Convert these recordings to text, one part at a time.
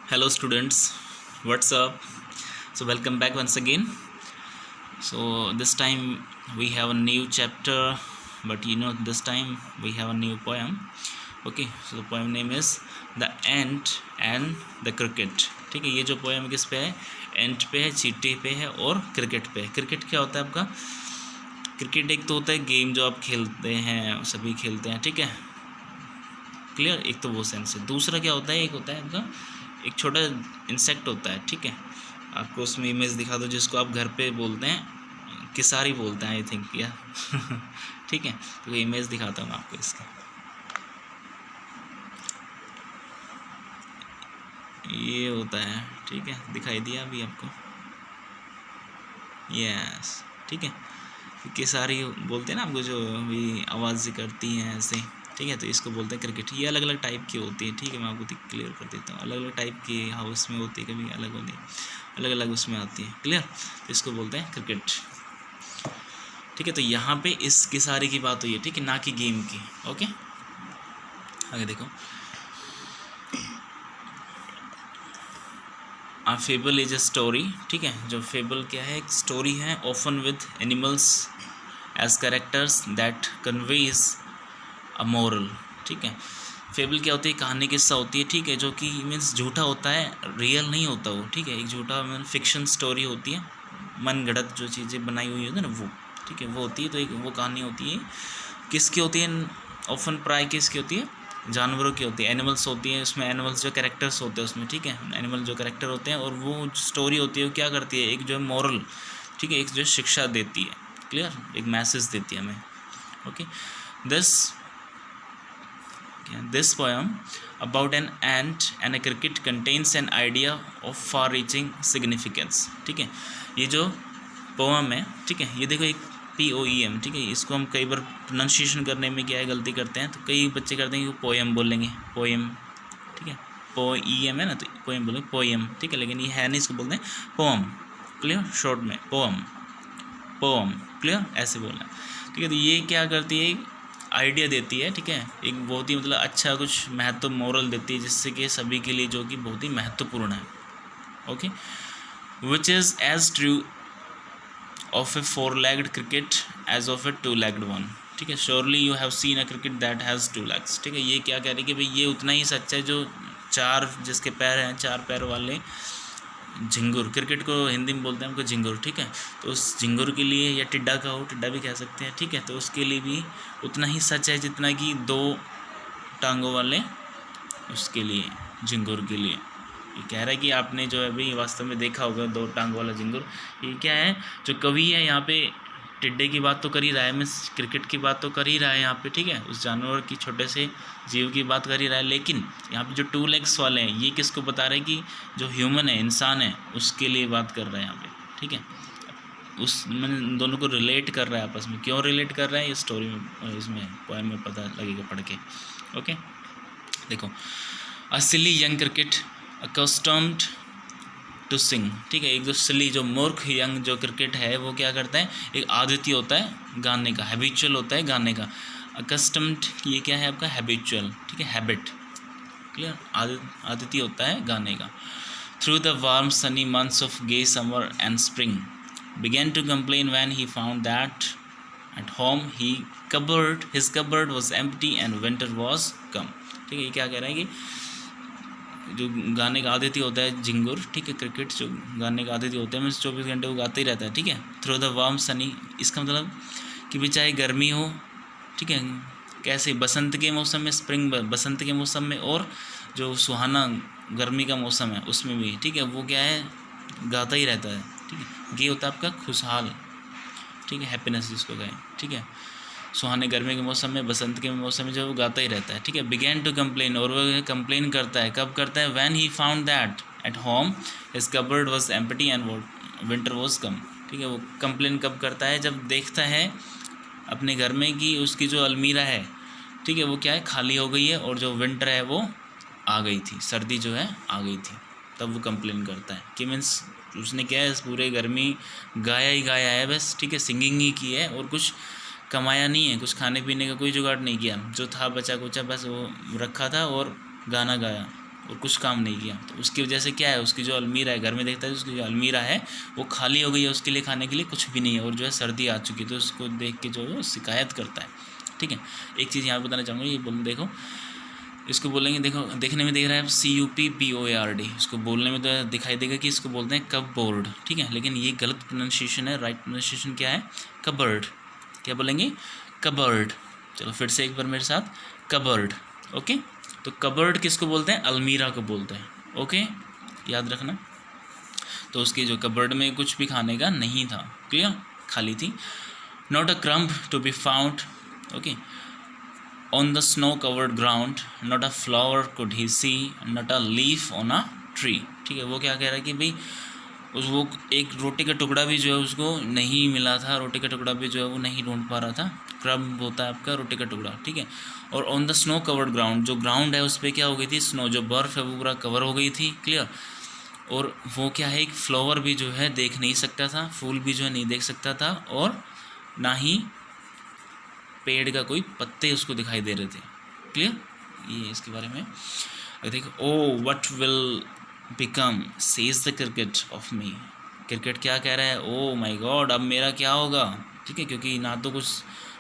Hello students, what's up? So welcome back once again. So this time we have a new chapter, but this time we have a new poem. Okay, so the poem name is The Ant and the Cricket. ठीक है, ये जो poem किस पे है? एंट पे है, चींटी पे है और क्रिकेट पे है। क्रिकेट क्या होता है आपका? क्रिकेट एक तो होता है गेम जो आप खेलते हैं, सभी खेलते हैं, ठीक है, क्लियर। एक तो वो सेंस है। दूसरा क्या होता है, एक होता है आपका एक छोटा इंसेक्ट होता है, ठीक है। आपको उसमें इमेज दिखा दो, जिसको आप घर पे बोलते हैं, किसारी बोलते हैं आई थिंक, या ठीक है। तो इमेज दिखाता हूँ आपको इसका। ये होता है, ठीक है, दिखाई दिया अभी आपको? यस, ठीक है। किसारी बोलते हैं ना आपको, जो अभी आवाज़ करती हैं ऐसे, ठीक है। तो इसको बोलते हैं क्रिकेट। ये अलग अलग टाइप की होती है, ठीक है। मैं आपको क्लियर कर देता हूँ। अलग अलग टाइप की हाउस में होती है, कभी अलग होती है, अलग अलग उसमें आती है, क्लियर। तो इसको बोलते हैं क्रिकेट, ठीक है। तो यहाँ पे इस किसारी की बात हुई है, ठीक है, ना कि गेम की। ओके, आगे देखो। A fable is a story, ठीक है। जो फेबल क्या है, एक स्टोरी है, often with animals as characters that conveys a moral, ठीक है। फेबल क्या होती है? कहानी किस्सा होती है, ठीक है, जो कि मीन्स झूठा होता है, रियल नहीं होता वो, ठीक है। एक झूठा मीन फिक्शन स्टोरी होती है, मन गढ़ंत जो चीज़ें बनाई हुई होती है ना वो, ठीक है, वो होती है। तो एक वो कहानी होती है, किसकी होती है? ऑफन प्राय किसकी होती है? जानवरों की होती है, एनिमल्स होती हैं उसमें। एनिमल्स जो कैरेक्टर्स होते हैं उसमें, ठीक है, एनिमल जो कैरेक्टर होते हैं। और वो स्टोरी होती है, वो क्या करती है? एक जो है मॉरल, ठीक है, एक जो शिक्षा देती है, क्लियर, एक मैसेज देती है हमें। Okay, this poem about an ant and a cricket contains an idea of far-reaching significance, ठीक है। ये जो पोएम है, ठीक है, ये देखो, एक POEM, ठीक है। इसको हम कई बार प्रोनाउंसिएशन करने में क्या है, गलती करते हैं। तो कई बच्चे करते हैं कि पोएम बोलेंगे, पोएम, ठीक है, POEM है ना, तो पोएम बोलेंगे, पोएम, ठीक है। लेकिन ये है नहीं, इसको बोलते हैं पोएम, क्लियर, शॉर्ट में पोएम, पोएम, क्लियर, ऐसे बोलना है, ठीक है। तो ये क्या करती है, आइडिया देती है, ठीक है, एक बहुत ही मतलब अच्छा कुछ महत्व, मोरल देती है, जिससे कि सभी के लिए जो कि बहुत ही महत्वपूर्ण है। Okay, which is as true of a 4-legged cricket as of a 2-legged one, ठीक है। Surely you have seen a cricket that has 2 legs, ठीक है। ये क्या कह रही है कि भाई ये उतना ही सच्चा है जो चार, जिसके पैर हैं, 4 पैर वाले झिंगुर। क्रिकेट को हिंदी में बोलते हैं हमको झिंगुर, ठीक है। तो उस झिंगुर के लिए, या टिड्डा का हो, टिड्डा भी कह सकते हैं, ठीक है। तो उसके लिए भी उतना ही सच है जितना कि 2 टांगों वाले उसके लिए, झिंगुर के लिए। ये कह रहा है कि आपने जो है अभी वास्तव में देखा होगा 2 टांगों वाला झिंगुर। ये क्या है, जो कवि है यहाँ पे टिड्डे की बात तो कर ही रहा है, मीन्स क्रिकेट की बात तो कर ही रहा है यहाँ पे, ठीक है, उस जानवर की, छोटे से जीव की बात कर ही रहा है। लेकिन यहाँ पे जो 2 legs वाले हैं, ये किसको बता रहे हैं? कि जो ह्यूमन है, इंसान है, उसके लिए बात कर रहा है यहाँ पे, ठीक है। उस मैंने दोनों को रिलेट कर रहा है आपस में। क्यों रिलेट कर रहा है, ये स्टोरी में, इसमें पोएम में पता लगेगा पढ़ के। ओके, देखो। A silly young cricket accustomed to sing, ठीक है। एक जो सिली, जो मूर्ख यंग जो क्रिकेट है, वो क्या करता है? एक आदती होता है गाने का, हैबिचुअल होता है गाने का। अकस्टम्ड, ये क्या है आपका? हैबिचुअल, ठीक है, हैबिट, क्लियर, आदती होता है गाने का। Through the warm sunny months of gay summer and spring began to complain when he found that at home his cupboard was empty and winter was come, ठीक है। ये क्या कह रहा है कि जो गाने का आदित्य होता है झिंगुर, ठीक है, क्रिकेट जो गाने का आदित्य होता है, मीन्स 24 घंटे वो गाते ही रहता है, ठीक है। थ्रू द वार्म सनी, इसका मतलब कि भी चाहे गर्मी हो, ठीक है, कैसे, बसंत के मौसम में, स्प्रिंग, बसंत के मौसम में, और जो सुहाना गर्मी का मौसम है उसमें भी, ठीक है, वो क्या है, गाता ही रहता है, ठीक है। ये होता है आपका खुशहाल, ठीक है, हैप्पीनेस जिसको कहें, ठीक है। सुहाने गर्मी के मौसम में, बसंत के मौसम में जो वो गाता ही रहता है, ठीक है। बिगैन टू कंप्लेन, और वो कंप्लेन करता है, कब करता है? When he found that at home his cupboard was empty and winter was कम, ठीक है। वो कंप्लेन कब करता है? जब देखता है अपने घर में कि उसकी जो अलमीरा है, ठीक है, वो क्या है, खाली हो गई है, और जो विंटर है वो आ गई थी, सर्दी जो है आ गई थी। तब वो कंप्लेन करता है कि मीन्स उसने क्या है, इस पूरे गर्मी गाया ही गाया है बस, ठीक है, सिंगिंग ही की है, और कुछ कमाया नहीं है, कुछ खाने पीने का कोई जुगाड़ नहीं किया। जो था बचा कुचा बस वो रखा था और गाना गाया, और कुछ काम नहीं किया, तो उसकी वजह से क्या है, उसकी जो अलमीरा है, घर में देखता है उसकी जो अलमीरा है वो खाली हो गई है, उसके लिए खाने के लिए कुछ भी नहीं है, और जो है सर्दी आ चुकी है, तो उसको देख के जो है वो शिकायत करता है। ठीक है, एक चीज़ यहाँ पे बताना चाहूँगा, ये बोल देखो, इसको बोलेंगे, देखो देखने में दिख रहा है CUPBOARD, इसको बोलने में तो दिखाई देगा कि इसको बोलते हैं कब बोर्ड। ठीक है, लेकिन ये गलत प्रोनाउंसिएशन है, राइट प्रोनाउंसिएशन क्या है, कबर्ड। क्या बोलेंगे, कबर्ड। चलो फिर से एक बार मेरे साथ, कबर्ड। ओके, तो कबर्ड किसको बोलते हैं, अलमीरा को बोलते हैं। ओके, याद रखना। तो उसके जो कबर्ड में कुछ भी खाने का नहीं था, क्लियर, खाली थी। Not a crumb to be found, okay, on the snow covered ground, not a flower could he see, not a leaf on a tree. ठीक है, वो क्या कह रहा है कि भाई वो एक रोटी का टुकड़ा भी जो है उसको नहीं मिला था, रोटी का टुकड़ा भी जो है वो नहीं ढूंढ पा रहा था। क्रम्ब होता है आपका रोटी का टुकड़ा। ठीक है, और on the snow covered ground, जो ग्राउंड है उस पर क्या हो गई थी, स्नो, जो बर्फ़ है वो पूरा कवर हो गई थी, क्लियर। और वो क्या है, एक फ्लावर भी जो है देख नहीं सकता था, फूल भी जो है नहीं देख सकता था, और ना ही पेड़ का कोई पत्ते उसको दिखाई दे रहे थे, क्लियर। ये इसके बारे में देखो, oh what will become says the cricket of me, cricket क्या कह रहा है, ओ माय गॉड, अब मेरा क्या होगा। ठीक है, क्योंकि ना तो कुछ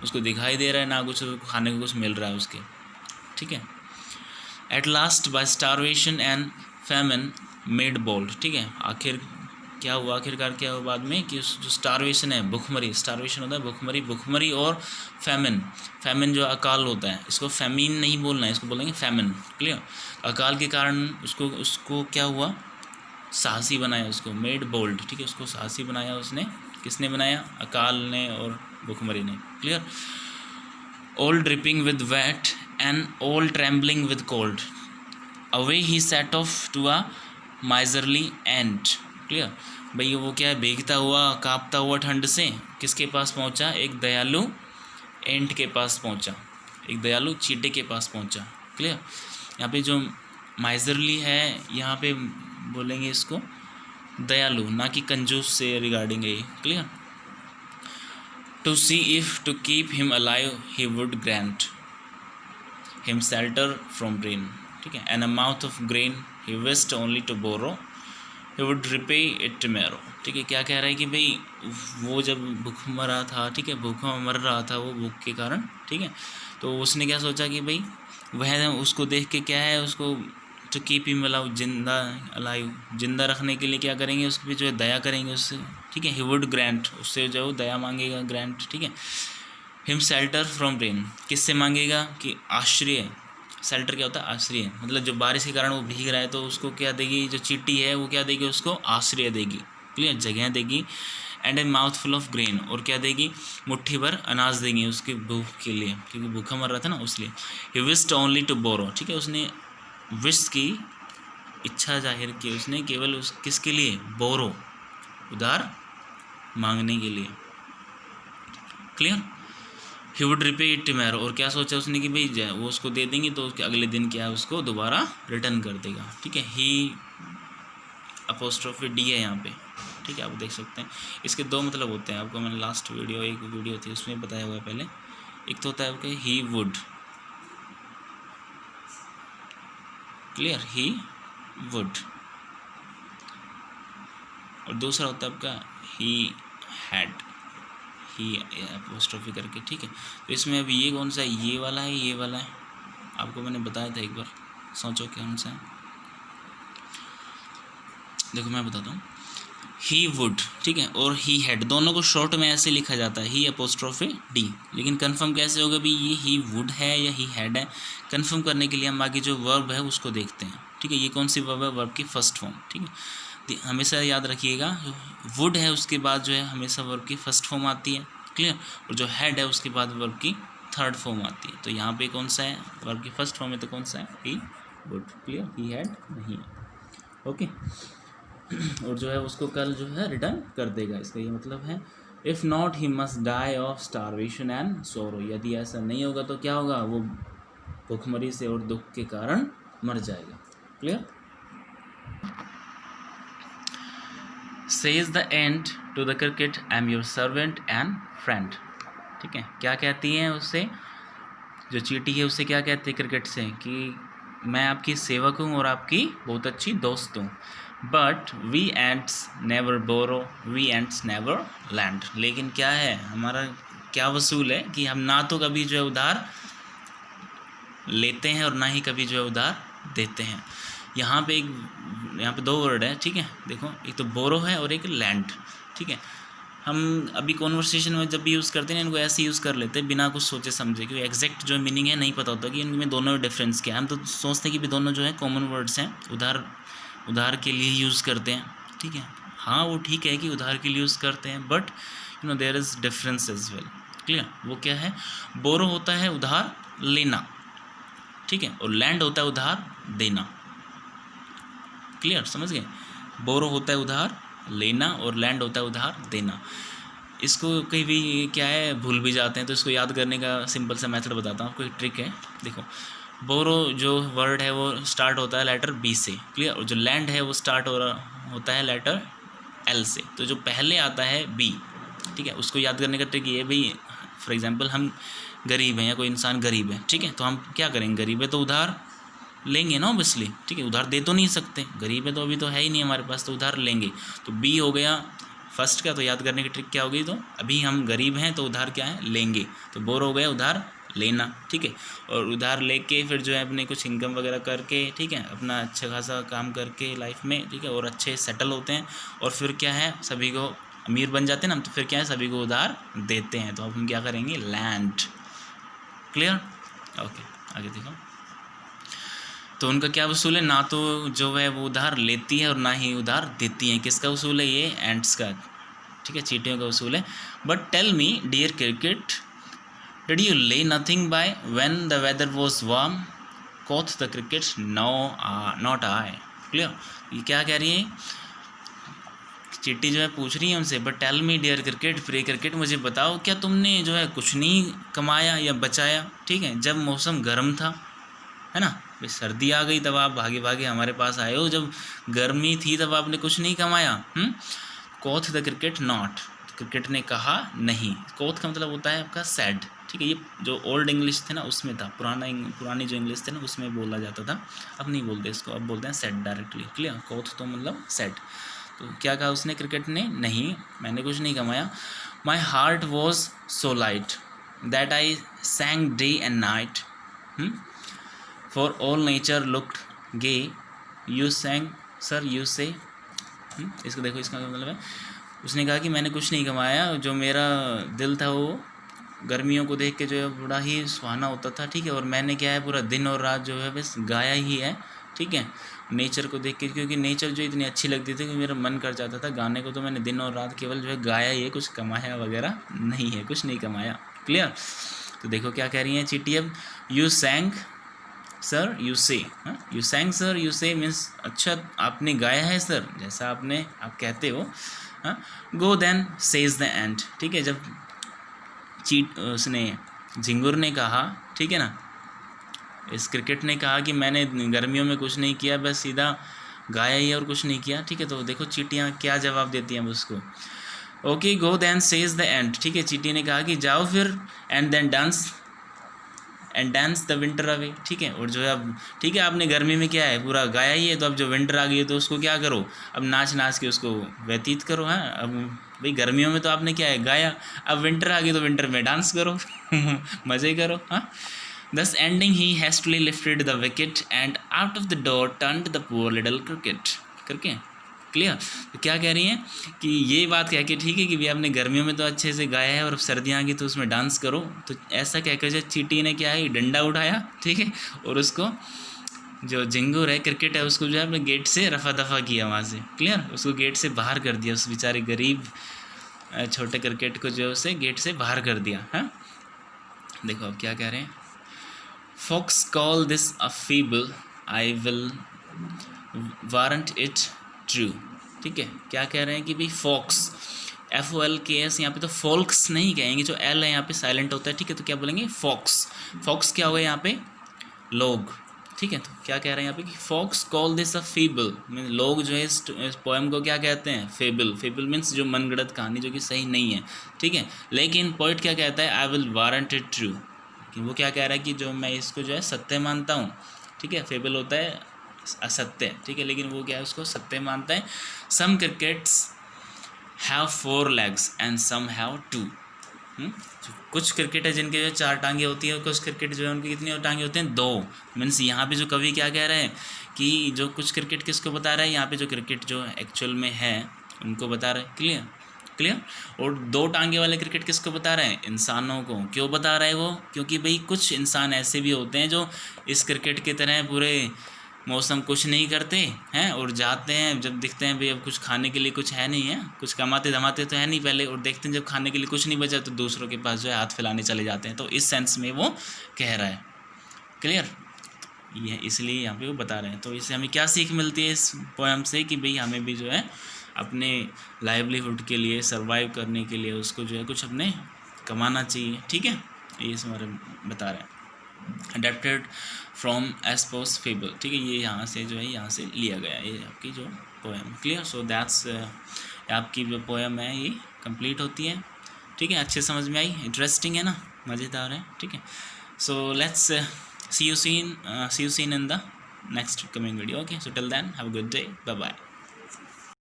उसको दिखाई दे रहा है, ना कुछ खाने को कुछ मिल रहा है उसके। ठीक है, at last by starvation and famine made bold. ठीक है, आखिर क्या हुआ, आखिरकार क्या हुआ बाद में, कि जो स्टारवेशन है, भुखमरी, स्टारवेशन होता है भुखमरी, भुखमरी और फैमिन, फैमिन जो अकाल होता है, इसको फैमिन नहीं बोलना है, इसको बोलेंगे फैमिन, क्लियर। अकाल के कारण उसको क्या हुआ, साहसी बनाया, उसको मेड बोल्ड। ठीक है, उसको साहसी बनाया उसने, किसने बनाया, अकाल ने और भुखमरी ने, clear. All dripping with wet and all trembling with cold, away he set off to a miserly ant, clear. भाई वो क्या है, भीगता हुआ कांपता हुआ ठंड से किसके पास पहुंचा, एक दयालु एंट के पास पहुंचा, एक दयालु चींटे के पास पहुंचा, क्लियर। यहाँ पे जो माइजरली है, यहाँ पे बोलेंगे इसको दयालु, ना कि कंजूस से रिगार्डिंग है, clear. To see if to keep him alive he would grant him shelter from rain. ठीक है, and a mouth of grain he wished only to borrow he would repay it tomorrow. ठीक है, क्या कह रहा है कि भाई वो जब भूख मरा था, ठीक है, भूखा मर रहा था वो भूख के कारण, ठीक है, तो उसने क्या सोचा कि भाई वह उसको देख के क्या है, उसको टू कीप हिम अलाइव, जिंदा अलाइव, जिंदा रखने के लिए क्या करेंगे, उसके भी जो है दया करेंगे उससे। ठीक है, ही वुड ग्रांट, उससे जो है दया मांगेगा, ग्रांट। ठीक है, हिम शेल्टर फ्रॉम रेन, किससे मांगेगा, कि आश्रय, शेल्टर क्या होता है, आश्रय, मतलब जो बारिश के कारण वो भीग रहा है तो उसको क्या देगी, जो चींटी है वो क्या देगी, उसको आश्रय देगी, क्लियर, जगह देगी। And A mouth full of grain, और क्या देगी, मुट्ठी भर अनाज देंगी उसकी भूख के लिए, क्योंकि भूखा मर रहा था ना उसलिए। He wished only to borrow. ठीक है, उसने विश की, इच्छा जाहिर की उसने, केवल उस किसके लिए, बोरो, उधार मांगने के लिए, clear. He would repay it tomorrow, और क्या सोचा उसने कि भाई वो उसको दे देंगे तो उसके अगले दिन क्या है, उसको दोबारा रिटर्न कर देगा। ठीक है, ही अपोस्ट्रोफी डी है यहाँ पे। ठीक है, आप देख सकते हैं, इसके दो मतलब होते हैं, आपको मैंने लास्ट वीडियो, एक वीडियो थी उसमें बताया हुआ है पहले। एक तो होता है आपका he would, clear, he would, और दूसरा होता है आपका ही हैड, ही अपोस्ट्रोफी करके। ठीक है, तो इसमें अभी ये कौन सा है, ये वाला है, ये वाला है, आपको मैंने बताया था एक बार, सोचो कौन सा है। देखो मैं बताता हूँ, ही वुड, ठीक है, और ही हैड, दोनों को शॉर्ट में ऐसे लिखा जाता है, ही अपोस्ट्रोफी डी। लेकिन कंफर्म कैसे होगा भी ये ही वुड है या ही हैड है, कंफर्म करने के लिए हम आगे जो वर्ब है उसको देखते हैं। ठीक है, ये कौन सी वर्ब है, वर्ब की फर्स्ट फॉर्म। ठीक है, हमेशा याद रखिएगा, वुड है उसके बाद जो है हमेशा वर्ब की फर्स्ट फॉर्म आती है, क्लियर, और जो हैड है उसके बाद वर्ब की थर्ड फॉर्म आती है। तो यहाँ पे कौन सा है, वर्ब की फर्स्ट फॉर्म है, तो कौन सा है, he would, clear, he had नहीं है, ओके। और जो है उसको कल जो है रिटर्न कर देगा, इसका ये मतलब है। If not he must die of starvation and sorrow, यदि ऐसा नहीं होगा तो क्या होगा, वो भूखमरी से और दुख के कारण मर जाएगा, clear. Says the ant to the cricket, I am your servant and friend. ठीक है, क्या कहती हैं उससे, जो चींटी है उससे क्या कहती है क्रिकेट से, कि मैं आपकी सेवक हूँ और आपकी बहुत अच्छी दोस्त हूँ। But we ants never borrow, we ants never lend. लेकिन क्या है, हमारा क्या वसूल है कि हम ना तो कभी जो है उधार लेते हैं और ना ही कभी जो है उधार देते हैं। यहाँ पे दो वर्ड है, ठीक है। देखो, एक तो बोरो है और एक लैंड, ठीक है। हम अभी कॉन्वर्सेशन में जब भी यूज़ करते हैं इनको ऐसे यूज़ कर लेते हैं बिना कुछ सोचे समझे, क्योंकि एग्जैक्ट जो मीनिंग है नहीं पता होता कि इनमें दोनों में डिफरेंस क्या है। हम तो सोचते हैं कि भी दोनों जो है कॉमन वर्ड्स हैं, उधार के लिए यूज़ करते हैं, ठीक है। हाँ, वो ठीक है कि उधार के लिए यूज़ करते हैं, but there is difference as well. Clear? वो क्या है, बोरो होता है उधार लेना, ठीक है, और लैंड होता है उधार देना। क्लियर? समझ गए? बोरो होता है उधार लेना और लैंड होता है उधार देना। इसको कहीं भी क्या है भूल भी जाते हैं, तो इसको याद करने का सिंपल सा मेथड बताता हूँ आपको, एक ट्रिक है। देखो, बोरो जो वर्ड है वो स्टार्ट होता है लेटर बी से, क्लियर, और जो लैंड है वो स्टार्ट होता है लेटर एल से। तो जो पहले आता है बी, ठीक है, उसको याद करने का ट्रिक ये भाई, फॉर एग्जांपल हम गरीब हैं या कोई इंसान गरीब है, ठीक है, तो हम क्या करेंगे, गरीब है तो उधार लेंगे ना ऑब्वियसली, ठीक है, उधार दे तो नहीं सकते, गरीब है तो अभी तो है ही नहीं हमारे पास, तो उधार लेंगे। तो बी हो गया फर्स्ट का, तो याद करने की ट्रिक क्या होगी, तो अभी हम गरीब हैं तो उधार क्या है, लेंगे, तो बोर हो गया उधार लेना, ठीक है। और उधार लेके फिर जो है अपने कुछ इनकम वगैरह करके, ठीक है, अपना अच्छा खासा काम करके लाइफ में, ठीक है, और अच्छे सेटल होते हैं, और फिर क्या है सभी को अमीर बन जाते हैं ना, तो फिर क्या है सभी को उधार देते हैं, तो अब हम क्या करेंगे, लैंड। क्लियर? ओके, आगे देखो। तो उनका क्या वसूल है, ना तो जो है वो उधार लेती है और ना ही उधार देती है। किसका वसूल है, ये एंट्स का, ठीक है, चींटियों का वसूल है। But tell me dear cricket, did you lay nothing by when the weather was warm, quoth the cricket, no not I. Clear? ये क्या कह रही है, चींटी जो है पूछ रही है उनसे, but tell me dear cricket, प्रिय क्रिकेट मुझे बताओ, क्या तुमने जो है कुछ नहीं कमाया या बचाया, ठीक है, जब मौसम गर्म था, है ना, भाई सर्दी आ गई तब आप भागे भागे हमारे पास आए हो, जब गर्मी थी तब आपने कुछ नहीं कमाया। कोथ द क्रिकेट नॉट, क्रिकेट ने कहा नहीं। कोथ का मतलब होता है आपका सैड, ठीक है, ये जो ओल्ड इंग्लिश थे ना उसमें था, पुरानी जो इंग्लिश थे ना उसमें बोला जाता था, अब नहीं बोलते इसको, अब बोलते हैं सैड डायरेक्टली। क्लियर? कोथ तो मतलब सैड। तो क्या कहा उसने, क्रिकेट ने, नहीं मैंने कुछ नहीं कमाया। My heart was so light that I sang day and night, for all nature looked gay, you sang sir you say. इसको देखो, इसका मतलब है, उसने कहा कि मैंने कुछ नहीं कमाया, जो मेरा दिल था वो गर्मियों को देख के जो है बड़ा ही सुहाना होता था, ठीक है, और मैंने क्या है पूरा दिन और रात जो है बस गाया ही है, ठीक है, नेचर को देख के, क्योंकि नेचर जो इतनी अच्छी लगती थी कि मेरा मन कर जाता था गाने को, तो मैंने दिन और रात केवल जो है गाया ही है, कुछ कमाया वगैरह नहीं है, कुछ नहीं कमाया। क्लियर? तो देखो क्या कह रही हैं चींटी अब, you sang sir you say, you sang sir you say means अच्छा आपने गाया है सर, जैसा आप कहते हो। Go then says the ant, ठीक है, जब उसने झिंगुर ने कहा, ठीक है ना, इस क्रिकेट ने कहा कि मैंने गर्मियों में कुछ नहीं किया, बस सीधा गाया ही और कुछ नहीं किया, ठीक है, तो देखो चींटियाँ क्या जवाब देती हैं उसको, okay go then says the ant, ठीक है, चींटी ने कहा कि जाओ फिर, and then dance the winter away, ठीक है, और जो है अब ठीक है आपने गर्मी में क्या है पूरा गाया ही है, तो अब जो विंटर आ गई है तो उसको क्या करो, अब नाच नाच के उसको व्यतीत करो। हाँ, अब भाई गर्मियों में तो आपने क्या है गाया, अब विंटर आ गई तो विंटर में डांस करो मज़े करो। हाँ, thus ending he hastily lifted the wicket and out of the door turned the poor little cricket करके। क्लियर? तो क्या कह रही हैं कि ये बात कह के, ठीक है, कि भाई आपने गर्मियों में तो अच्छे से गाया है और अब सर्दियाँ आ गई तो उसमें डांस करो, तो ऐसा कहकर जो चींटी ने क्या है डंडा उठाया, ठीक है, और उसको जो झिंगुर है क्रिकेट है उसको जो है अपने गेट से रफा दफा किया वहाँ से। क्लियर? उसको गेट से बाहर कर दिया, उस बेचारे गरीब छोटे क्रिकेट को जो है उसे गेट से बाहर कर दिया। हाँ, देखो अब क्या कह रहे हैं, Fox call this a fable, I will warrant it true, ठीक है, क्या कह रहे हैं कि भाई फॉक्स, FOLKS, यहाँ पे तो फोल्क्स नहीं कहेंगे, जो L है यहाँ पे साइलेंट होता है, ठीक है, तो क्या बोलेंगे फॉक्स। फॉक्स क्या होगा यहाँ पे, लोग, ठीक है, तो क्या कह रहे हैं यहाँ पे कि fox call this a fable, mean लोग जो है इस पोएम को क्या कहते हैं, फेबल। फेबल मीन्स जो मनगढ़ंत कहानी जो कि सही नहीं है, ठीक है, लेकिन पोइट क्या कहता है, I will warrant it true, कि वो क्या कह रहा है कि जो मैं इसको जो है सत्य मानता हूँ, ठीक है, फेबल होता है असत्य, ठीक है, लेकिन वो क्या है, उसको सत्य मानता है। Some crickets have 4 legs and some have 2। कुछ क्रिकेट है जिनके जो 4 टांगे होती है, और कुछ क्रिकेट जो है उनकी कितनी टांगे होते हैं, 2। मीन्स यहाँ पे जो कवि क्या कह रहे हैं कि जो कुछ क्रिकेट किसको बता रहा है, यहाँ पे जो क्रिकेट जो एक्चुअल में है उनको बता रहे हैं। Clear clear. और 2 टांगे वाले क्रिकेट किसको बता रहे हैं, इंसानों को। क्यों बता रहा है वो, क्योंकि भाई कुछ इंसान ऐसे भी होते हैं जो इस क्रिकेट की तरह पूरे मौसम कुछ नहीं करते हैं, और जाते हैं जब दिखते हैं भाई अब कुछ खाने के लिए कुछ है नहीं है, कुछ कमाते धमाते तो है नहीं पहले, और देखते हैं जब खाने के लिए कुछ नहीं बचा तो दूसरों के पास जो है हाथ फैलाने चले जाते हैं। तो इस सेंस में वो कह रहा है। क्लियर, ये इसलिए यहाँ पे वो बता रहे हैं। तो इससे हमें क्या सीख मिलती है इस पोएम से, कि भाई हमें भी जो है अपने लाइवलीहुड के लिए, सर्वाइव करने के लिए उसको जो है कुछ अपने कमाना चाहिए। ठीक है, ये इस बारे में बता रहे हैं। अडेप्टेड फ्रॉम एस्पोस फेबल, ठीक है, ये यहाँ से जो है यहाँ से लिया गया है, ये आपकी जो पोएम। क्लियर, सो दैट्स आपकी जो पोएम है ये कंप्लीट होती है। ठीक है, अच्छे समझ में आई, इंटरेस्टिंग है ना, मज़ेदार है। ठीक है, so let's see you soon in the next coming video. Okay, so till then, have a good day, bye bye.